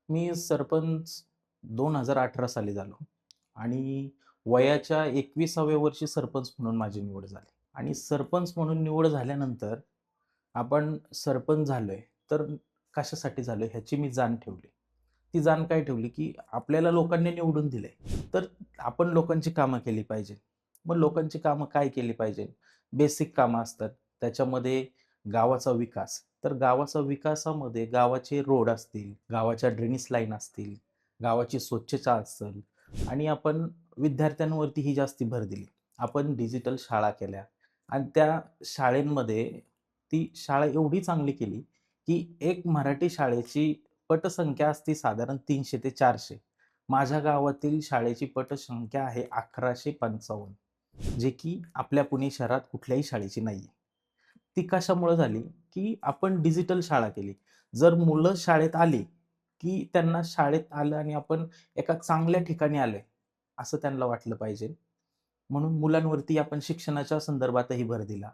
मी सरपंच 2018 साली झालो आणि वयाच्या 21व्या वर्षी सरपंच म्हणून माझी निवड झाली आणि सरपंच म्हणून निवड झाल्यानंतर आपण सरपंच झालोय, तर कशासाठी झालोय ह्याची मी जाण ठेवली. ती जाण काय ठेवली, की आपल्याला लोकांनी निवडून दिलंय, तर आपण लोकांची कामं केली पाहिजे. मग लोकांची कामं काय केली पाहिजे? बेसिक कामं असतात. त्याच्यामध्ये गावाचा विकास. तर गावाचा विकासामध्ये गावाचे रोड असतील, गावाच्या ड्रेनेज लाईन असतील, गावाची स्वच्छता असेल आणि आपण विद्यार्थ्यांवरतीही जास्ती भर दिली. आपण डिजिटल शाळा केल्या आणि त्या शाळेंमध्ये ती शाळा एवढी चांगली केली, की एक मराठी शाळेची पटसंख्या असते साधारण 300 ते 400. माझ्या गावातील शाळेची पटसंख्या आहे 1155, जे की आपल्या पुणे शहरात कुठल्याही शाळेची नाहीये. ती कशामुळे झाली, की आपण डिजिटल शाळा केली. जर मुलं शाळेत आली, की त्यांना शाळेत आलं आणि आपण एका चांगल्या ठिकाणी आलोय, असं त्यांना वाटलं पाहिजे. म्हणून मुलांवरती आपण शिक्षणाच्या संदर्भातही भर दिला.